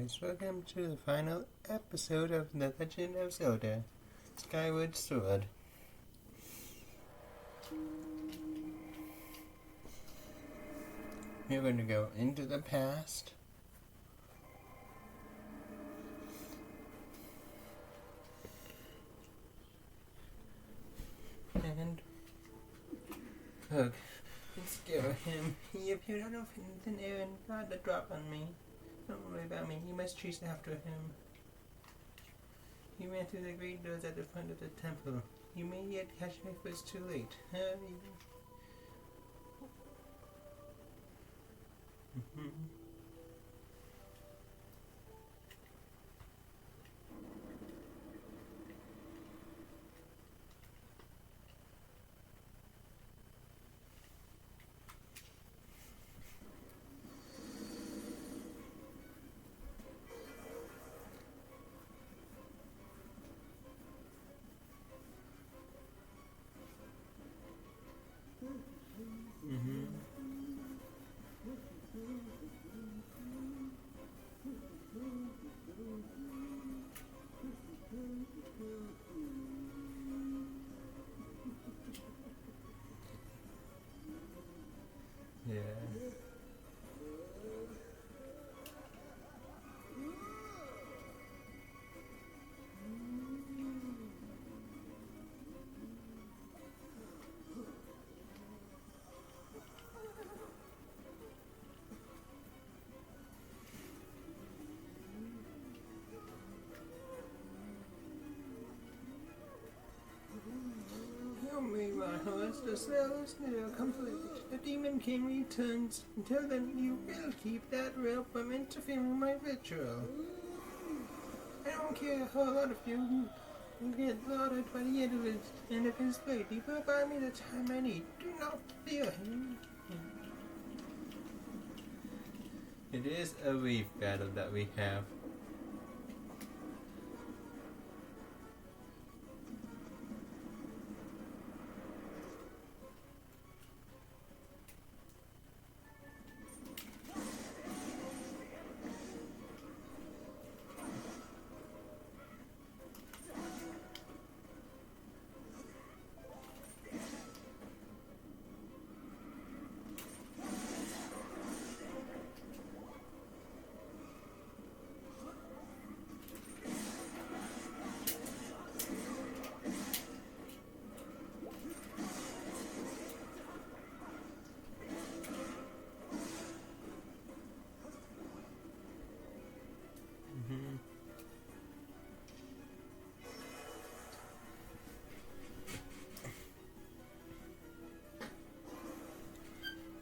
guys, welcome to the final episode of The Legend of Zelda, Skyward Sword. We're going to go into the past. And look, let's go him. He appeared out of thin air and got the drop on me. Don't worry about me. You must chase after him. He ran through the great doors at the front of the temple. You may yet catch me if it's too late. Hurry. Yeah. Help me, my horse. The spell is now complete. The demon king returns. Until then, you will keep that rope from interfering with my ritual. I don't care how a lot of you get slaughtered by the end of his blade. He will buy me the time I need. Do not fear him. It is a reef battle that we have.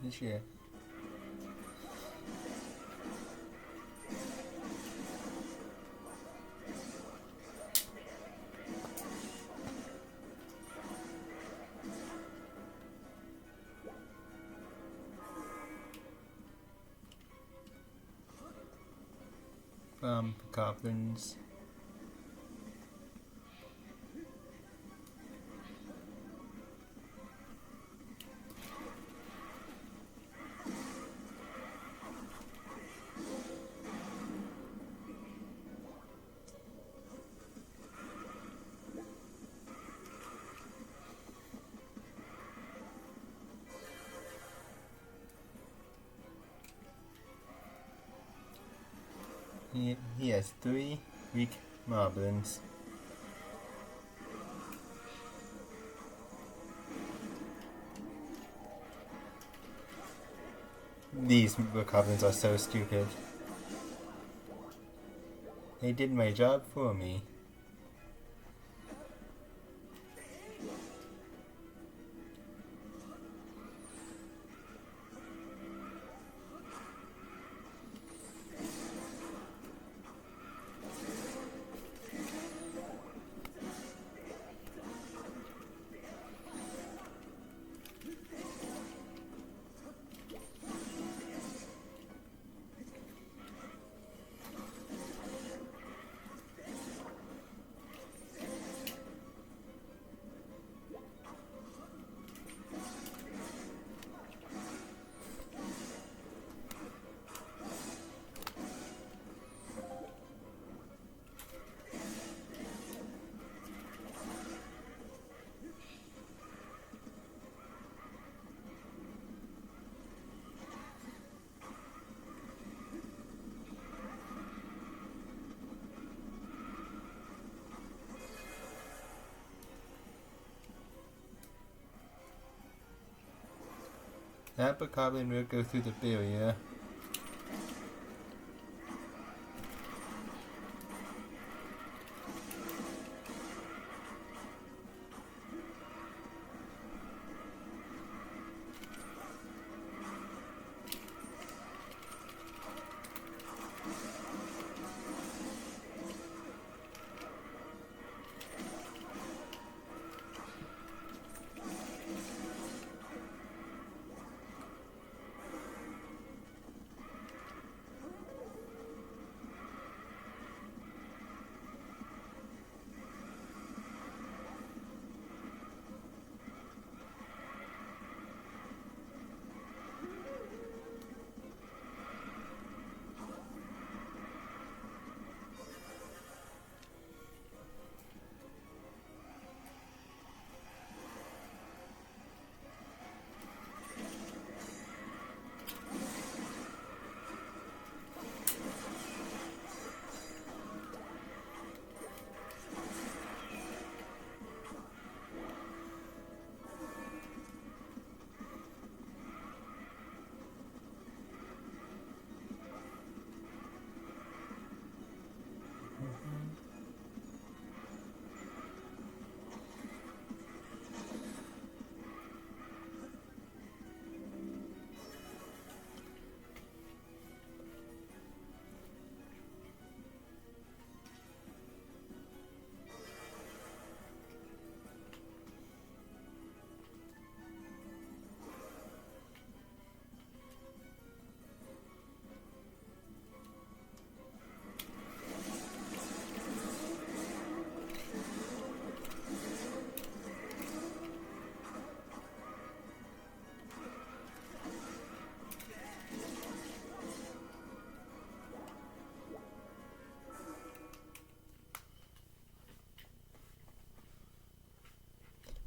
This year. Goblins. He has 3 weak moblins. These goblins are so stupid. They did my job for me. That bokoblin will go through the barrier.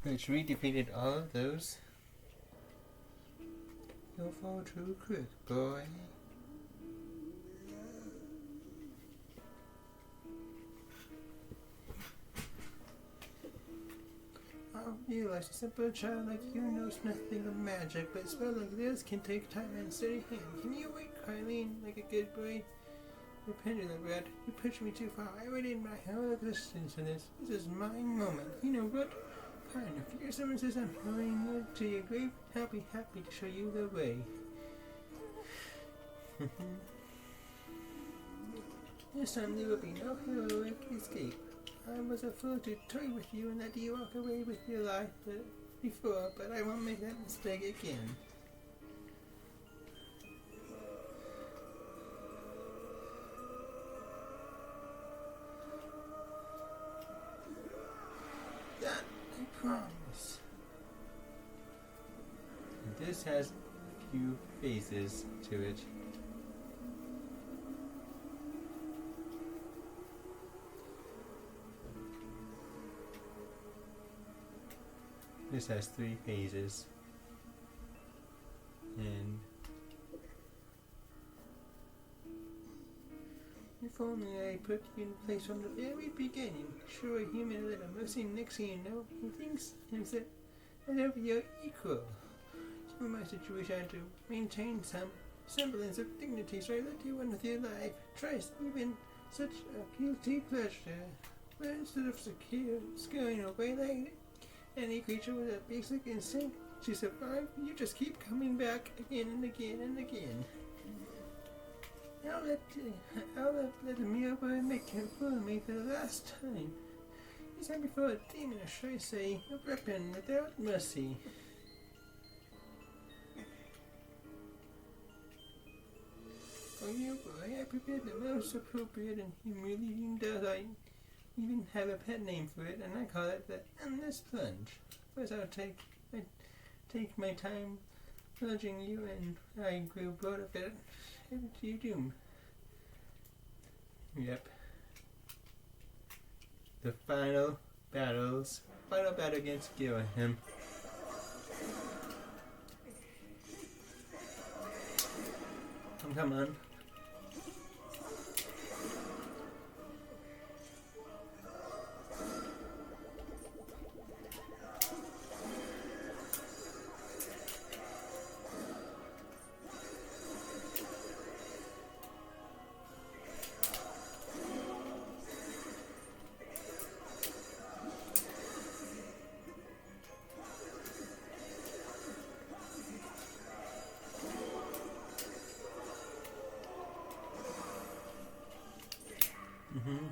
Which we defeated all of those. You'll fall too quick, boy. I realize a simple child like you knows nothing of magic, but a spell like this can take time and steady hand. Can you wait, Kylie, like a good boy? The pendulum rat, you pushed me too far. I already in my whole existence in this. This is my moment. You know what? Fine, if your someone says I'm going to your grave, I'll be happy to show you the way. This time there will be no heroic escape. I was a fool to toy with you and let you walk away with your life before, but I won't make that mistake again. That I promise. And this has a few phases to it. This has 3 phases, and if only I put you in place from the very beginning. Sure, a human little mercy, next thing you know, he thinks himself as if you're equal. So in my situation, I had to maintain some semblance of dignity, so I let you on with your life. Trust, even such a guilty pleasure. But instead of scaring away like any creature with a basic instinct to survive, you just keep coming back again and again and again. I'll let the mere boy make him fool me for the last time. He said before a demon, or should I say, a weapon without mercy. For you, boy, I prepared the most appropriate and humiliating death. I even have a pet name for it, and I call it the Endless Plunge. First, I take my time plunging you, and I grew bored of it. Headed to your doom. Yep. The final battle against Gilham. Come on. Mm-hmm.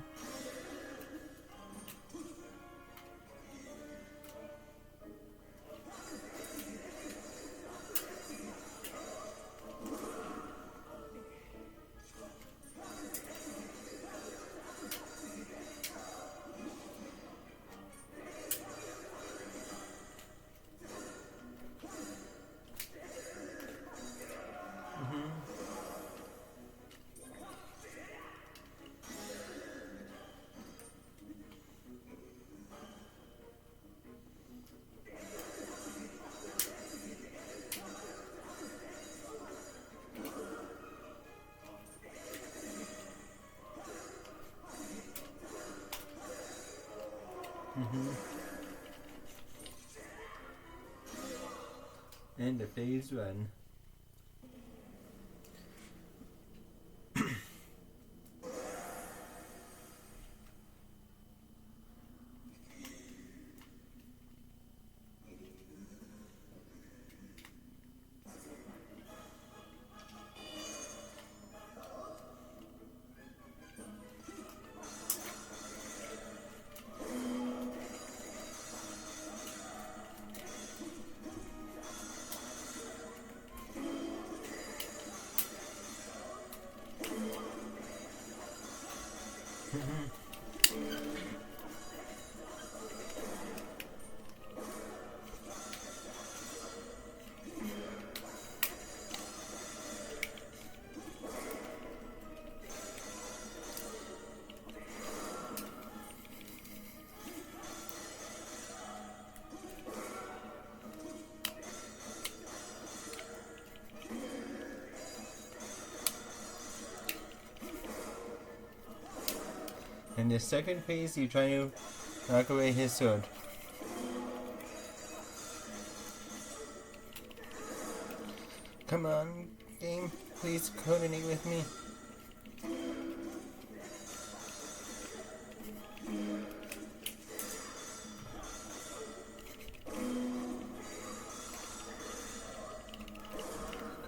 Mm-hmm. And the phase one. In the second phase, you try to knock away his sword. Come on, game. Please coordinate with me.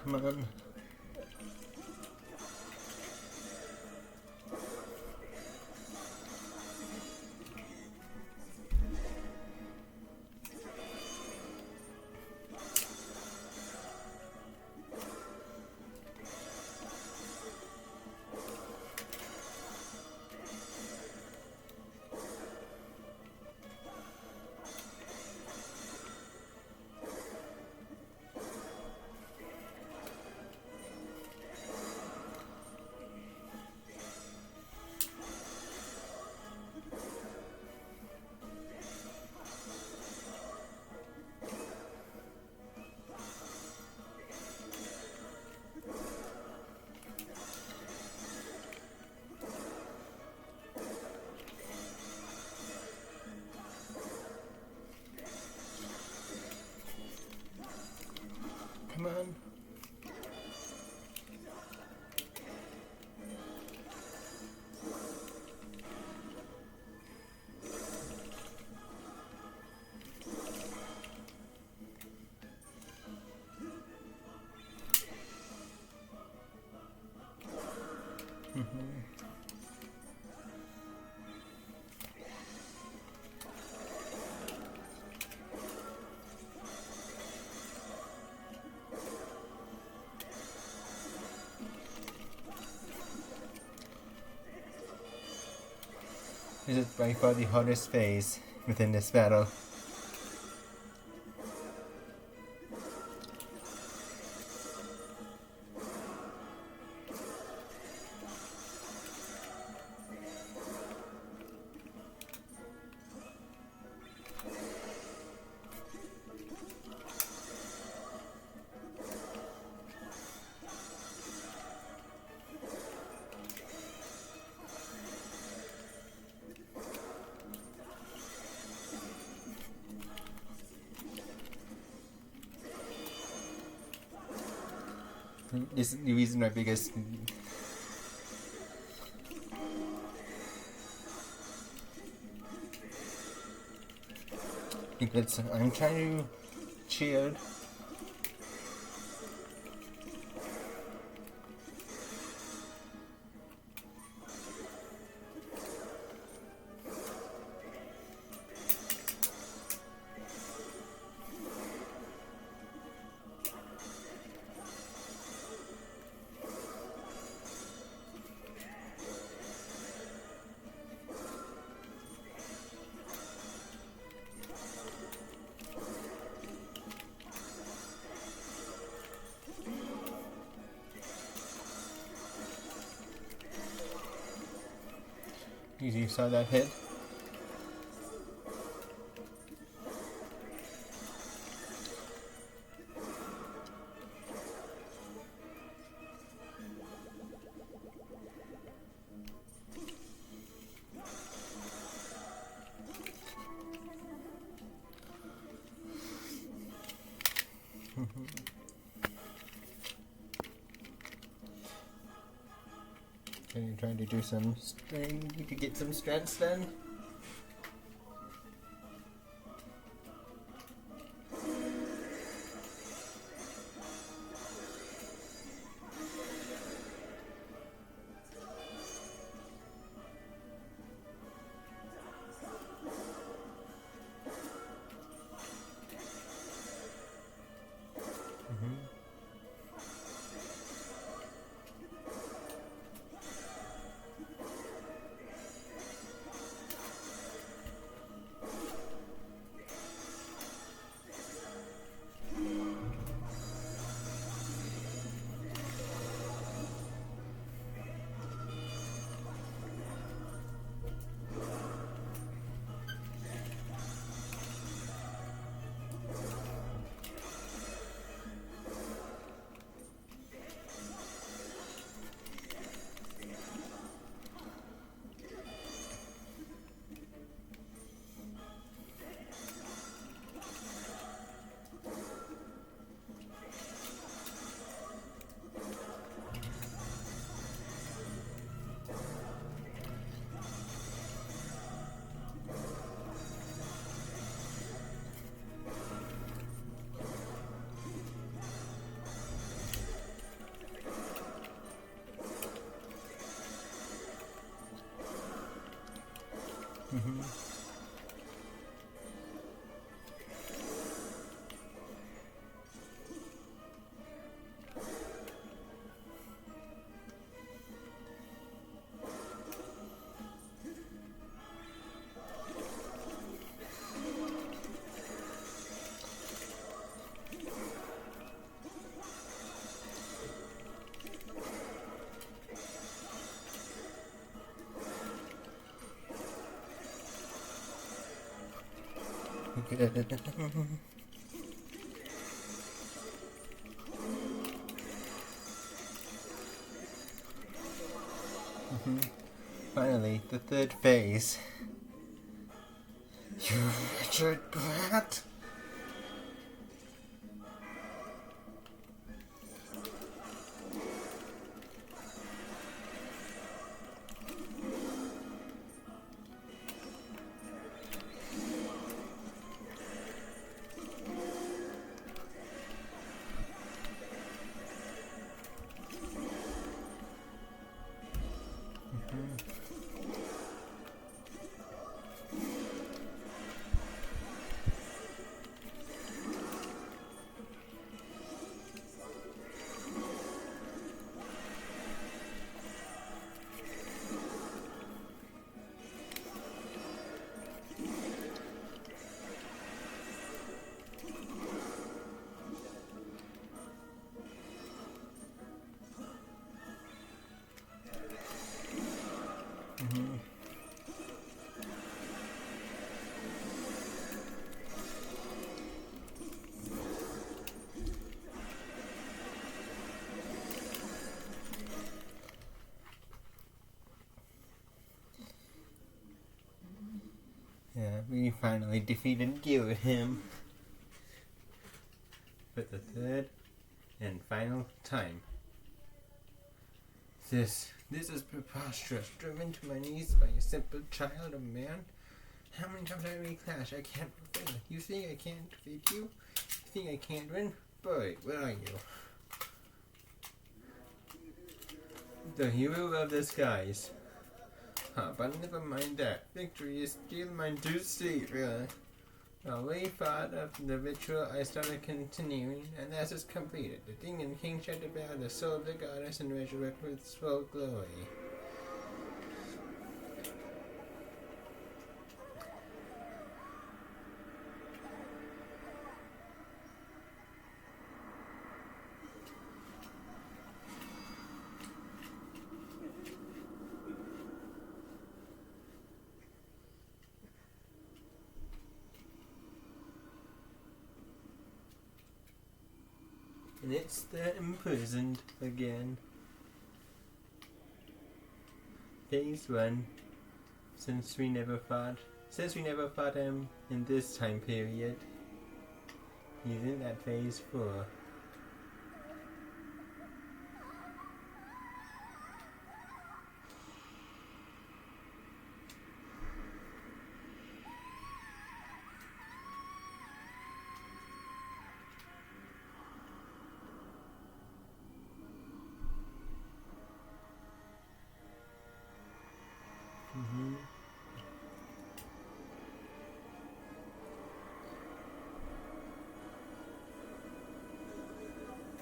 Come on. Come on. This is by far the hardest phase within this battle. This is the reason my biggest... Because I'm trying to shield. You saw that hit? Are you trying to do some strength? You could get some strengths then? Finally, the third phase. You wretched brat! Yeah, we finally defeated and killed him. For the third and final time. This is preposterous. Driven to my knees by a simple child, a man. How many times have we clashed? I can't prevail. You think I can't defeat you? You think I can't win? Boy, where are you? The hero of the skies. But never mind that. Victory is still mine to see, really. While we fought up the ritual, I started continuing, and as it's completed, the demon king shall devour the soul of the goddess and resurrect with full glory. It's the imprisoned again. Phase 1. Since we never fought him in this time period, he's in that phase 4.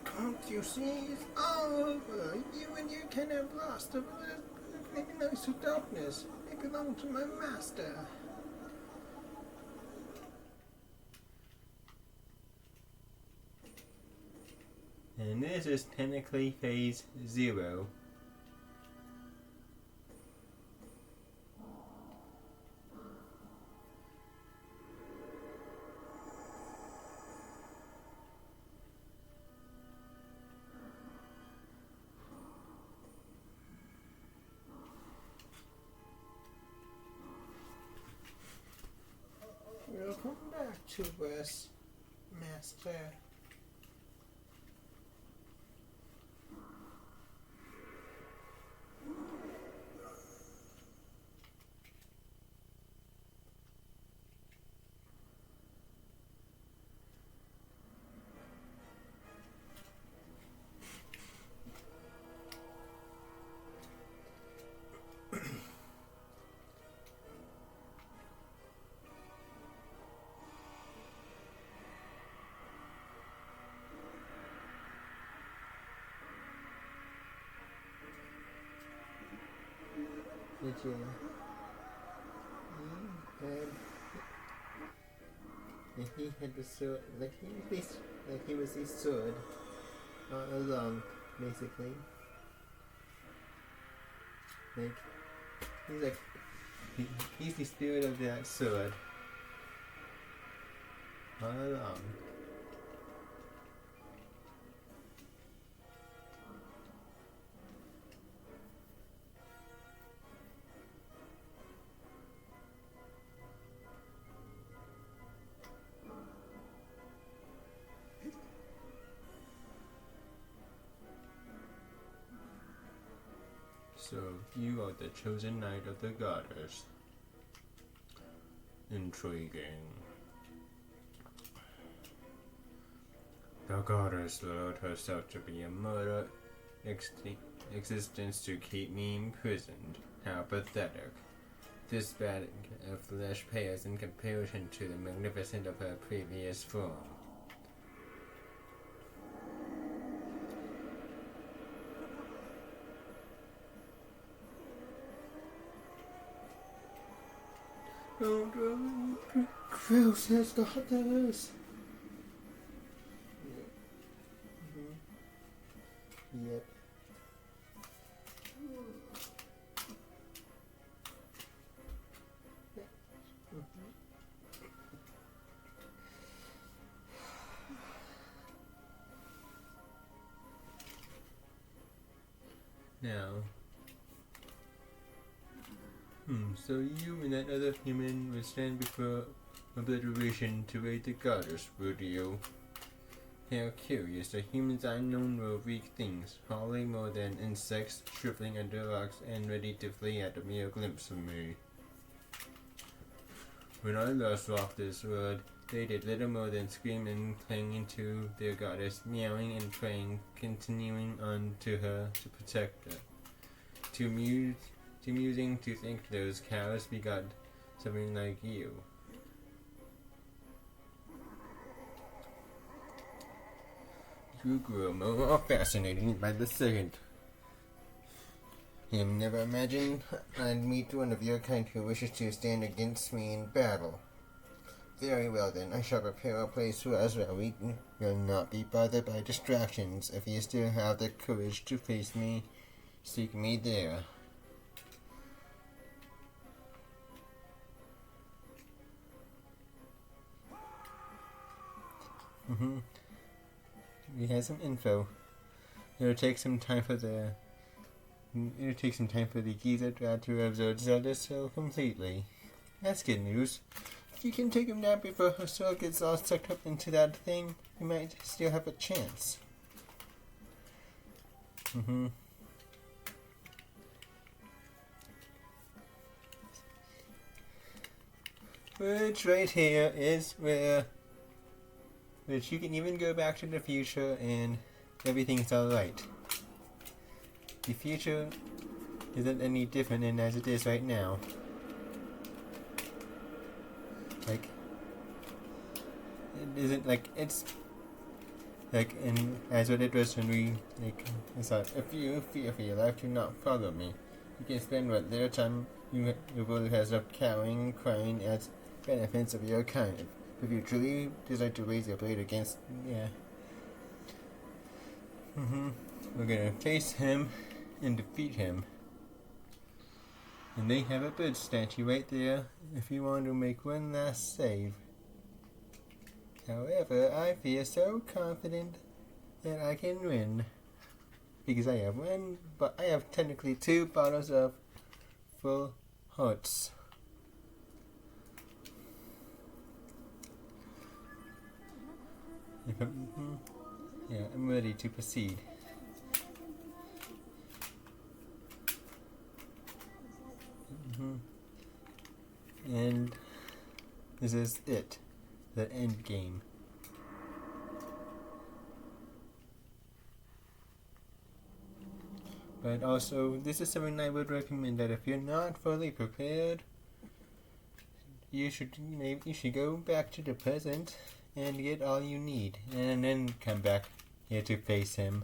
Can't you see it's all over? You and your kind of lost of ignorance to darkness. It belonged to my master. And this is technically phase 0. Welcome back to us, Master. Did you? He had the sword, like he was his sword all along, basically. He's the spirit of that sword all along. So, you are the chosen knight of the goddess. Intriguing. The goddess allowed herself to be a murder existence to keep me imprisoned. How pathetic. This bag of flesh pales in comparison to the magnificence of her previous form. Gross has got this. Yep. Now. So you and that other human will stand before obliteration to aid the goddess, would you? How curious, the humans I known were weak things, hardly more than insects, shriveling under rocks and ready to flee at a mere glimpse of me. When I last walked this world, they did little more than scream and cling into their goddess, meowing and praying, continuing on to her to protect her. Too amusing to think those cows begot something like you. You grow more fascinating by the second. You never imagined I'd meet one of your kind who wishes to stand against me in battle. Very well then, I shall prepare a place for us where we will not be bothered by distractions. If you still have the courage to face me, seek me there. we have some info. It'll take some time for the geezer to absorb Zelda so completely. That's good news. If you can take him down before her soul gets all sucked up into that thing, you might still have a chance. Which right here is which you can even go back to the future and everything's alright. The future isn't any different than as it is right now. Like, it isn't like it's like as what it was when we it's like, if you fear for your life, do not follow me. You can spend what little time your world has of cowering and crying as benefits of your kind. If you truly decide to raise your blade against we're gonna face him and defeat him. And they have a bird statue right there if you want to make one last save. However, I feel so confident that I can win. Because I have technically 2 bottles of full hearts. Yeah, I'm ready to proceed. And this is it, the end game. But also, this is something I would recommend that if you're not fully prepared, you should go back to the present and get all you need, and then come back here to face him.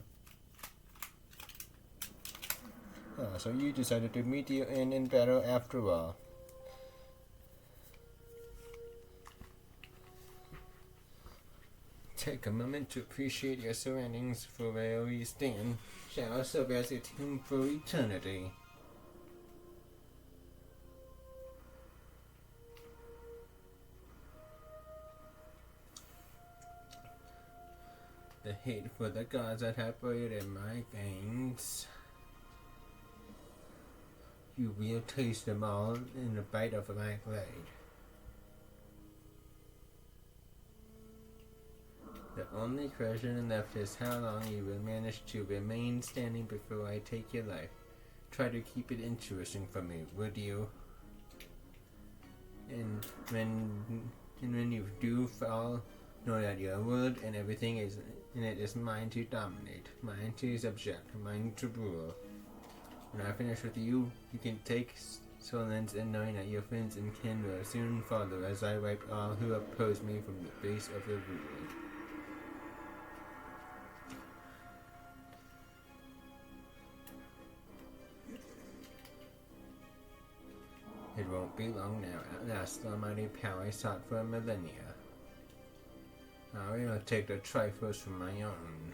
So you decided to meet your end in battle after all. Take a moment to appreciate your surroundings for where you stand. Shall serve as a tomb for eternity. The hate for the gods that have buried in my veins. You will taste them all in a bite of my blade. The only question left is how long you will manage to remain standing before I take your life. Try to keep it interesting for me, would you? And when you do fall, know that your word and everything is in it is mine to dominate, mine to subject, mine to rule. When I finish with you, you can take solace in knowing that your friends and kin will soon follow as I wipe all who oppose me from the face of the world. It won't be long now. At last, the almighty power I sought for millennia. I will take the Triforce from my own,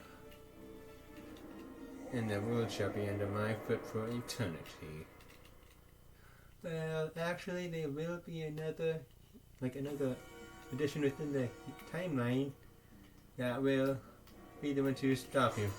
and the world shall be under my foot for eternity. Well, actually, there will be another addition within the timeline that will be the one to stop you.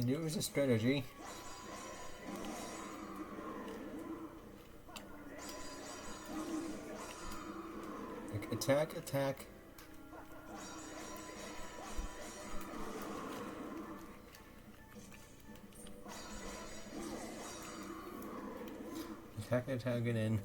And it was a strategy. Like attack, attack. Attack, attack, and in.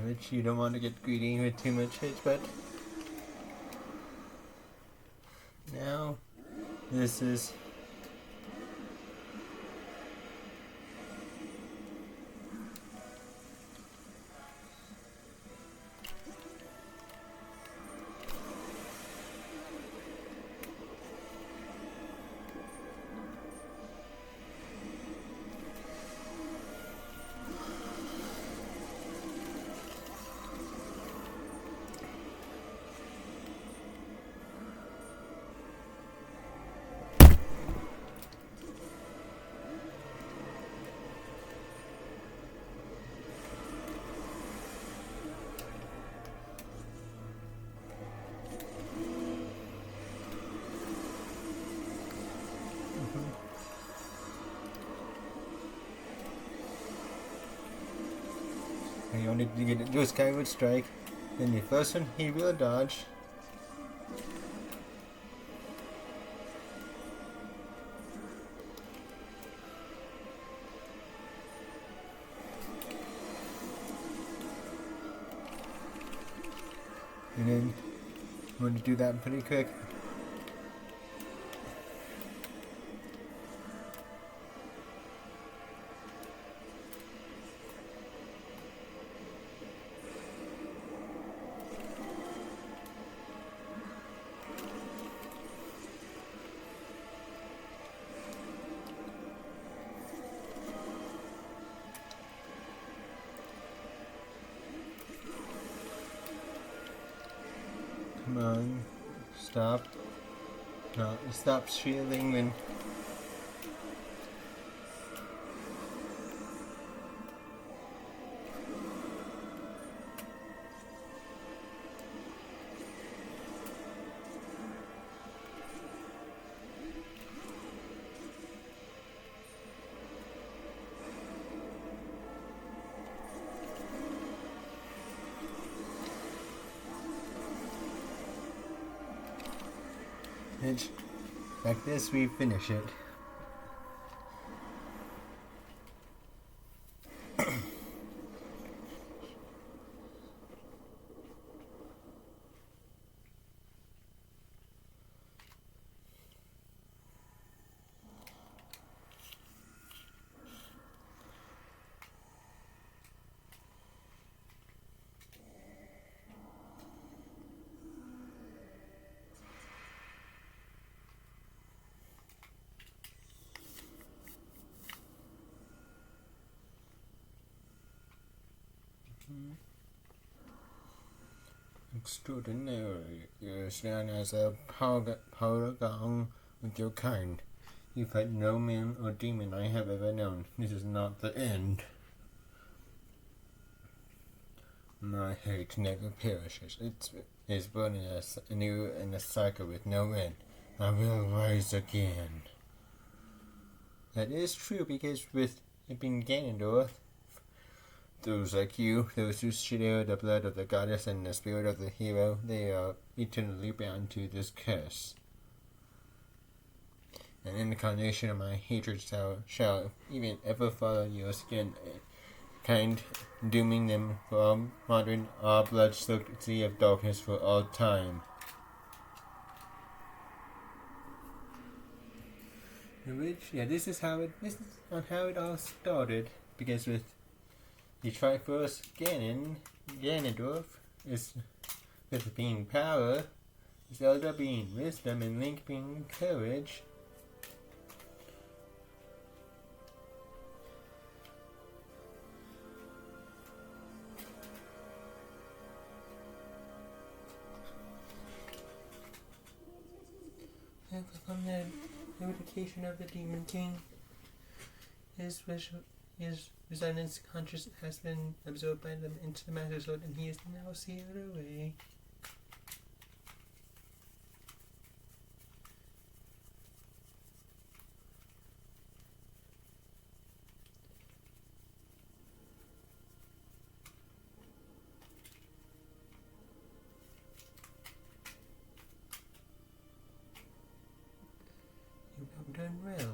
damage. You don't want to get greedy with too much hits, but now this is you only do a Skyward strike, then the first one he will dodge. And then you want to do that pretty quick. Come on, stop. No, stop shielding then. Like this, we finish it. Extraordinary. You stand as a paragon with your kind. You fight no man or demon I have ever known. This is not the end. My hate never perishes. It is burning us anew in a cycle with no end. I will rise again. That is true, because with it being Ganondorf, those like you, those who share the blood of the goddess and the spirit of the hero, they are eternally bound to this curse. An incarnation of my hatred shall even ever follow your skin, kind, dooming them for modern our blood-soaked sea of darkness for all time. This is how it all started, because with the Triforce Ganondorf is with being power, Zelda being wisdom, and Link being courage. From the notification of the Demon King, his resonance conscious has been absorbed by them into the Master Sword, and he is now sealed away. You have done well.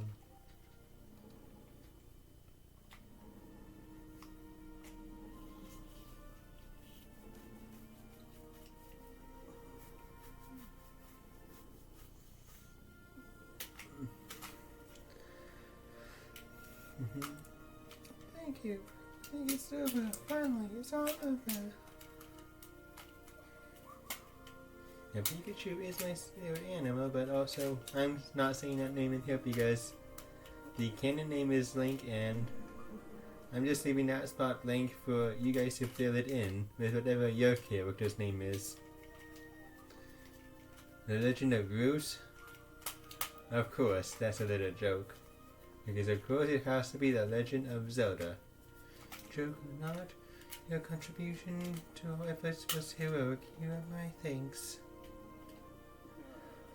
you. I think it's over. Finally, it's all over. Now, Pikachu is my favorite animal, but also I'm not saying that name in here because the canon name is Link, and I'm just leaving that spot blank for you guys to fill it in with whatever your character's name is. The Legend of Groose? Of course, that's a little joke. Because of course it has to be The Legend of Zelda. Joke or not, your contribution to our efforts was heroic. You are my thanks.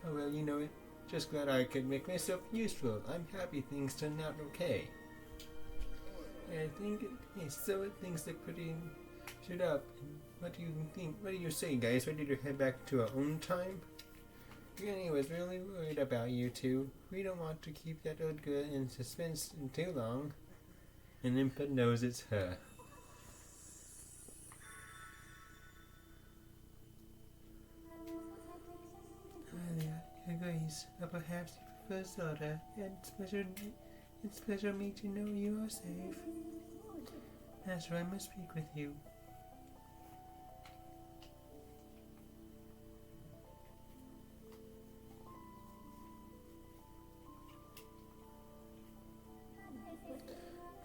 Oh well, you know it. Just glad I could make myself useful. I'm happy things turned out okay. I think things look pretty stood up. What do you think? What do you say, guys? Ready to head back to our own time? Granny was really worried about you two. We don't want to keep that old girl in suspense too long. And Impa knows it's her. Agrees, or perhaps you prefer Zelda. It's pleasure me to know you are safe. Master, I must speak with you.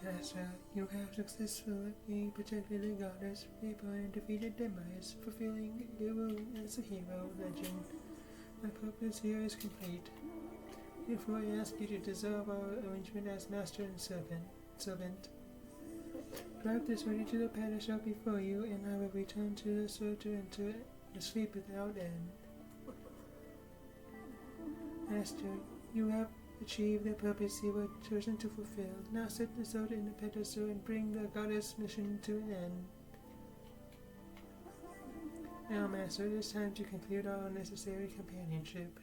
Master, you have successfully protected the goddess, reborn and defeated Demise, fulfilling your role as a hero legend. My purpose here is complete. Therefore I ask you to dissolve our arrangement as master and servant. Drive this ready to the pedestal before you, and I will return to the sword to enter the sleep without end. Master, you have achieved the purpose you were chosen to fulfill. Now set the sword in the pedestal and bring the goddess' mission to an end. Now, Master, it is time to conclude our unnecessary companionship.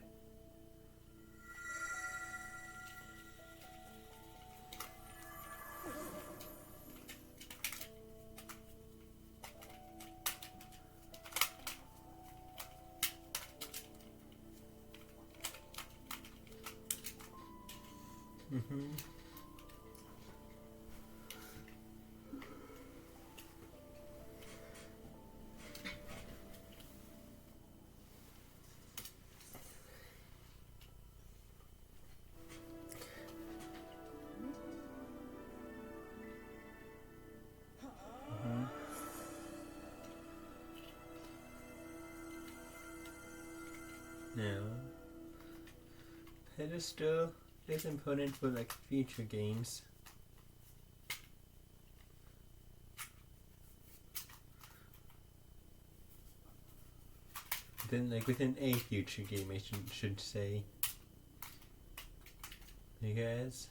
Now, pedestal is important for like future games. Then, like within a future game, I should say, because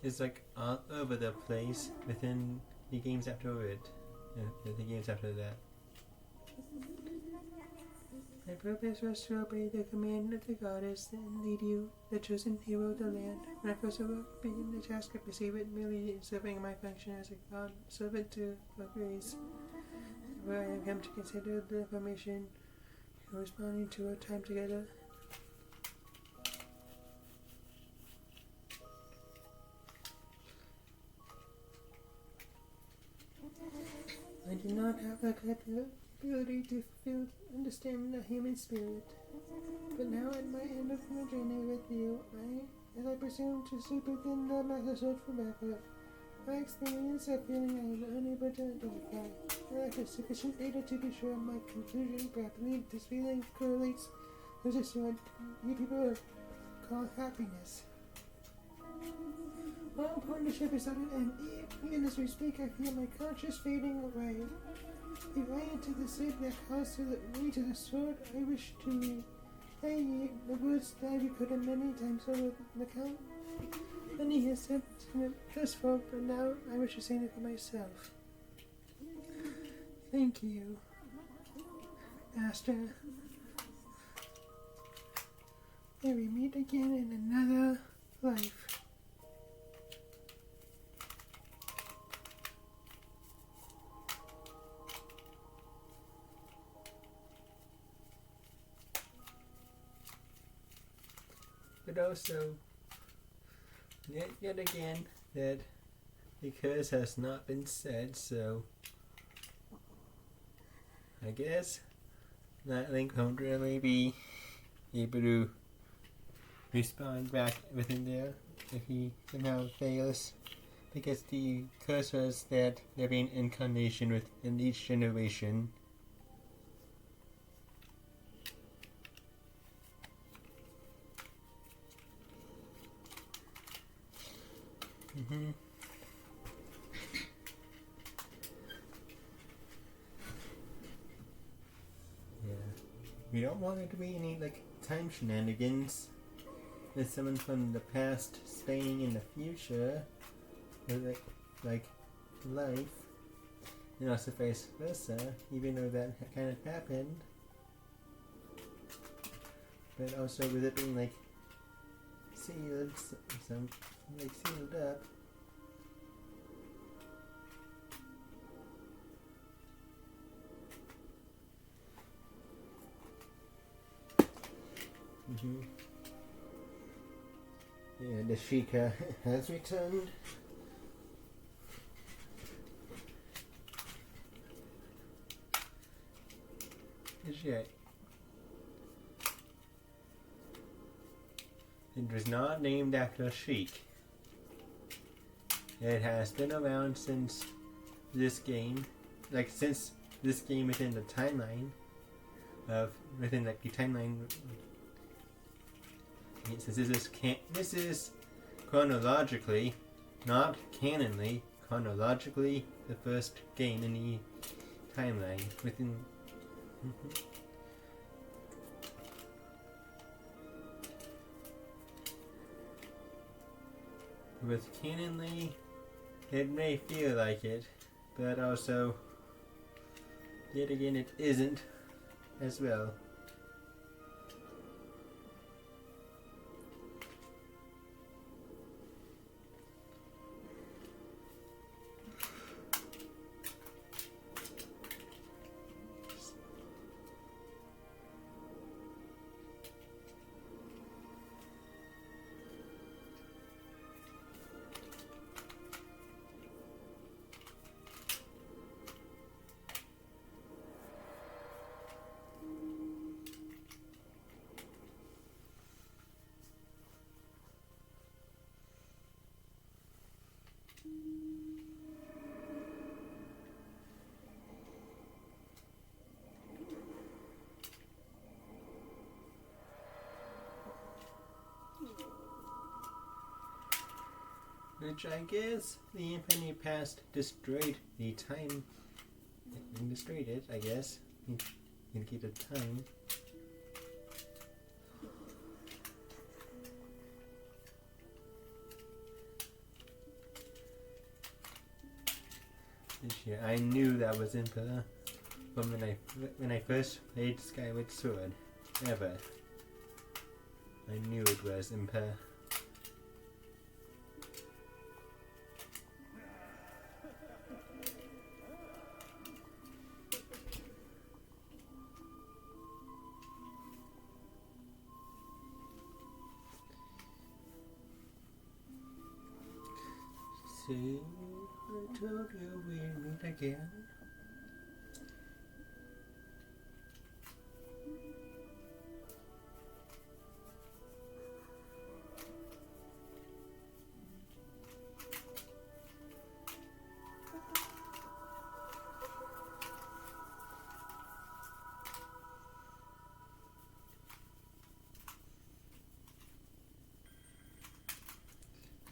it's like all over the place within the games after it, the games after that. My purpose was to obey the command of the goddess and lead you, the chosen hero of the land. When I first began the task, I perceived it merely serving my function as a god servant to her grace. Where I have come to consider the formation corresponding to our time together. I did not have the ability to understand the human spirit. But now at my end of my journey with you, as I presume to sleep within the Master forever, I experience a feeling I am unable to identify. I lack sufficient data to be sure of my conclusion, but I believe this feeling correlates with what you people call happiness. All partnership is at an end. Even as we speak, I feel my conscience fading away. If I enter the sleep that calls to me to the sword, I wish to say the words that I've recorded many times over the count. Many has said just for, but now I wish to say it for myself. Thank you, Master. May we meet again in another life. But also, yet again, that the curse has not been said, so I guess that Link won't really be able to respond back within there if he somehow fails, because the curse was that there be an incarnation within each generation. Yeah. We don't want it to be any time shenanigans with someone from the past staying in the future, or like life, and also vice versa, even though that kind of happened. But also with it being sealed, sealed up. Yeah, the Sheikah has returned. Yet. It was not named after Sheik. It has been around since this game, since this game within the timeline within the timeline. Since this is chronologically, not canonly, chronologically the first game in the timeline within. With canonly, it may feel like it, but also, yet again, it isn't as well. Which I guess the Infinity Past destroyed the time. Destroyed it, I guess. Indicated time. This year, I knew that was Impa from when I first played Skyward Sword. Ever. I knew it was Impa. See, I told you we'd meet again.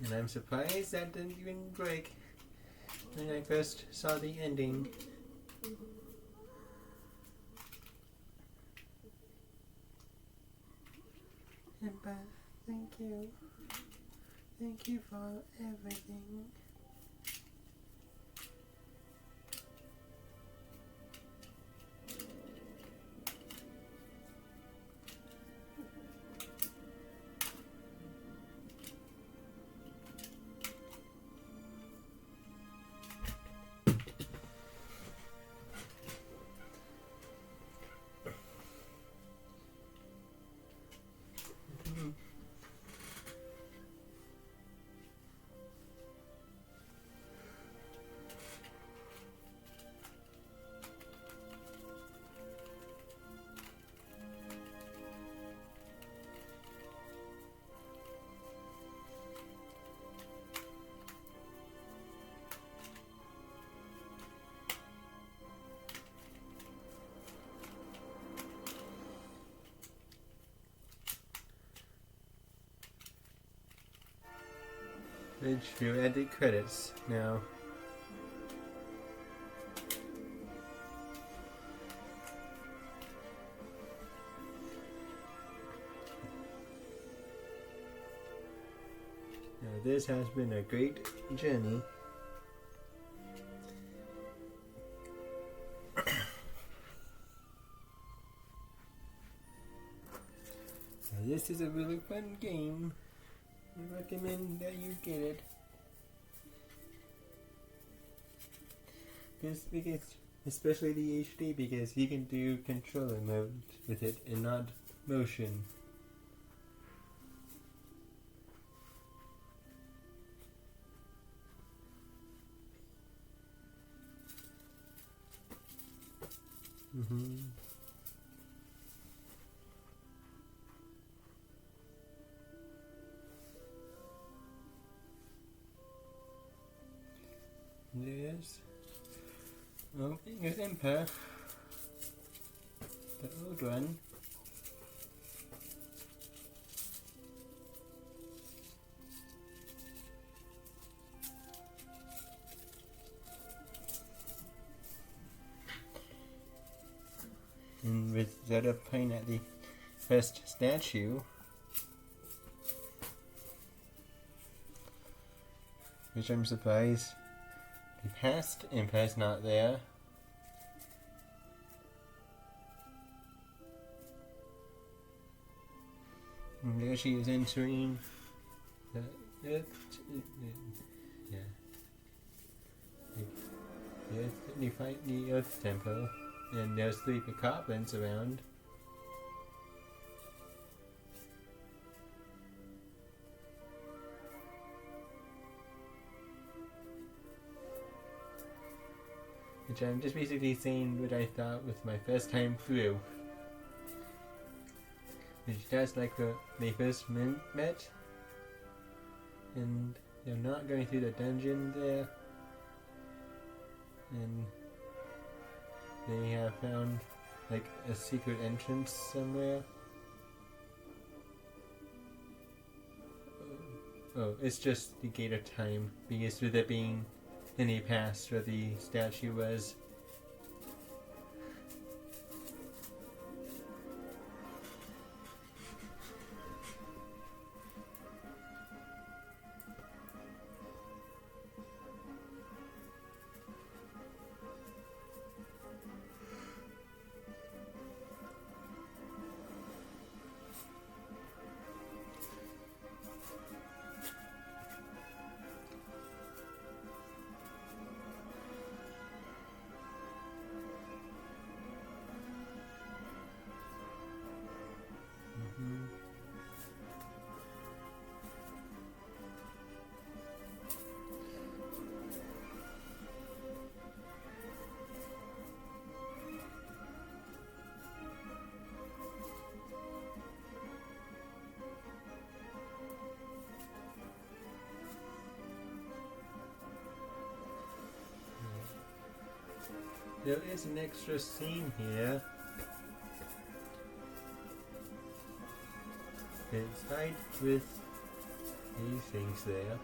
And I'm surprised that didn't even break when I first saw the ending. Impa, thank you. Thank you for everything. acknowledge your edit credits now. Now this has been a great journey. This is a really fun game. I recommend that you get it. Because especially the HD, because you can do controller mode with it and not motion. There's Emperor, the old one. And with Zelda playing at the first statue, which I'm surprised the past Emperor's not there. And there she is entering the Earth. You fight the Earth Temple, and there's 3 goblins around. Which I'm just basically saying what I thought with my first time through. Which does like they first met, and they're not going through the dungeon there, and they have found like a secret entrance somewhere. Oh, it's just the gate of time, because with it being in the past where the statue was. There is an extra scene here. It's tied with these things there.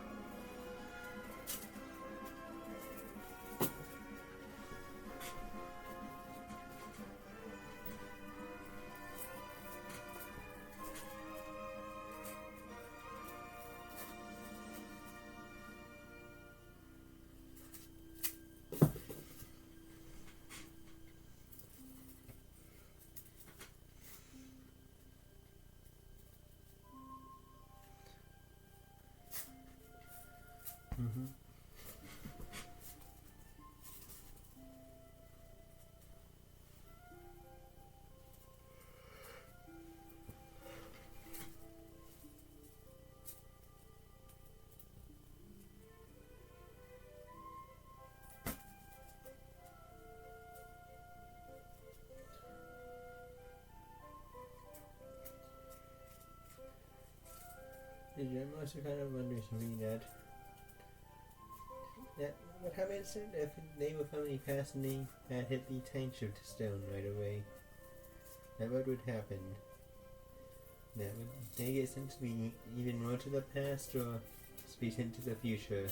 I'm also kind of wondering something that what happens if they were finally passed and they had hit the time shift stone right away? Now what would happen? Now would they get sent to be even more to the past, or space into the future.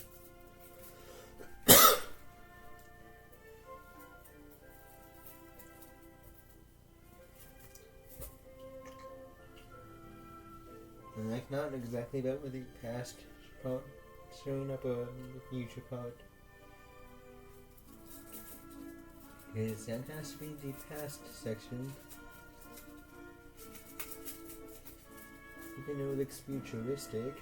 And like not exactly about with the past part showing up or the future part. Because that has to be the past section. Even though it looks futuristic.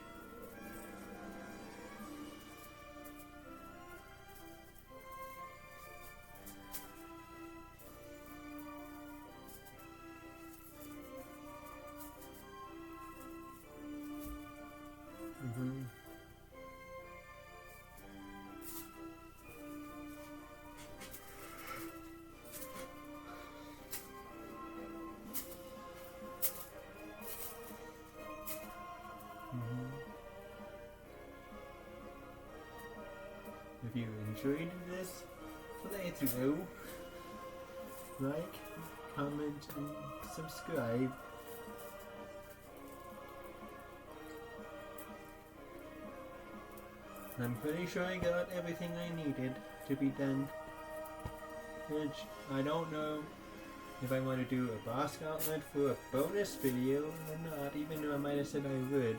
If you enjoyed this playthrough, like, comment, and subscribe. I'm pretty sure I got everything I needed to be done. Which, I don't know if I want to do a boss gauntlet for a bonus video or not, even though I might have said I would.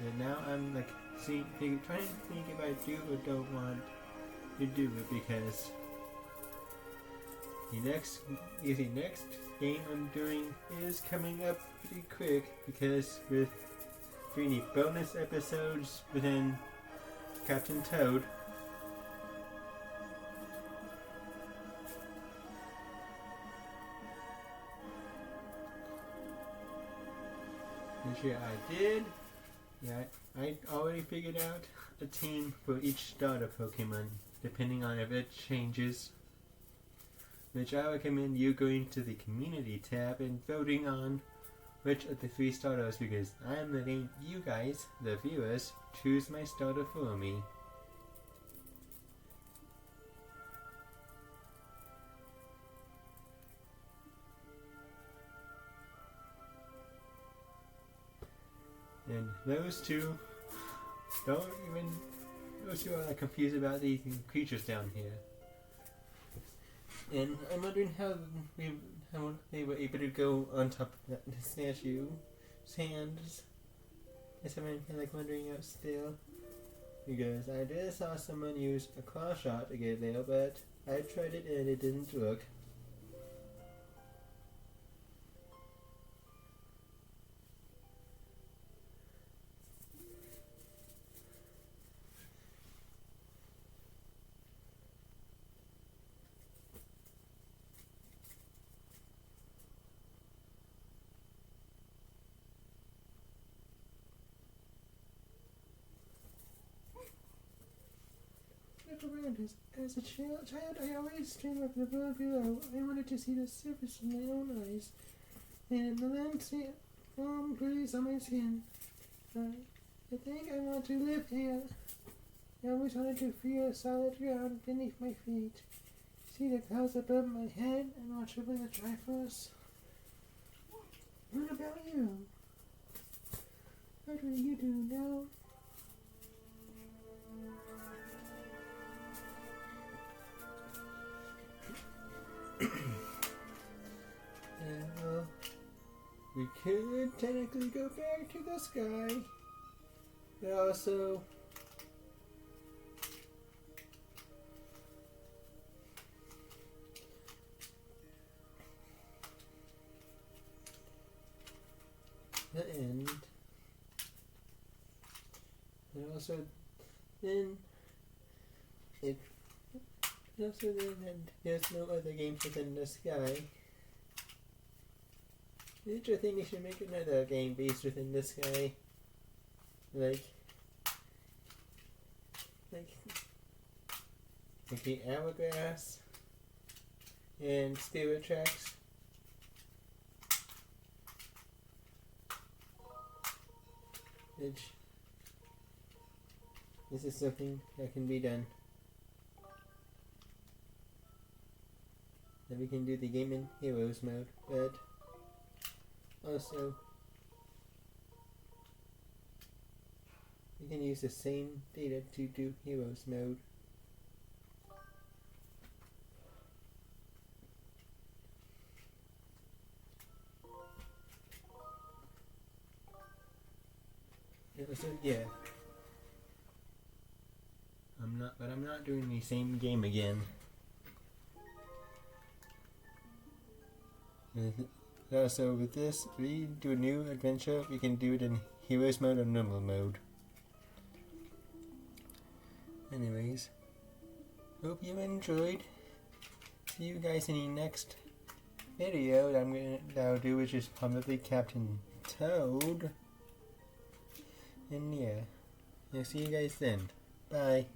And now I'm like, trying to think if I do or don't want to do it, because the next game I'm doing is coming up pretty quick, because with doing the bonus episodes within Captain Toad, which yeah, I did. Yeah, I already figured out a team for each starter Pokemon, depending on if it changes. Which I recommend you going to the community tab and voting on which of the 3 starters, because I'm letting you guys, the viewers, choose my starter for me. And those two are like confused about the creatures down here. And I'm wondering how they were able to go on top of that statue's hands. Yes, I'm like wondering out still. Because I did saw someone use a claw shot to get there, but I tried it and it didn't work. As a child, I always dreamed of the world below. I wanted to see the surface with my own eyes, and the landscape breeze on my skin. I think I want to live here. I always wanted to feel solid ground beneath my feet, see the clouds above my head, and watch over the Triforce. What about you? What will you do now? Well, we could technically go back to the sky, but also the end. And also then there's no other games within the sky. I think they should make another game based within the sky. Like the Hourglass and Spirit Tracks. Which this is something that can be done. That we can do the Game in Heroes mode, but also you can use the same data to do Heroes mode. So yeah. I'm not doing the same game again. So with this, if we do a new adventure, we can do it in Heroes mode or normal mode. Anyways, hope you enjoyed. See you guys in the next video that I'll do, which is probably Captain Toad. And yeah, I'll see you guys then. Bye.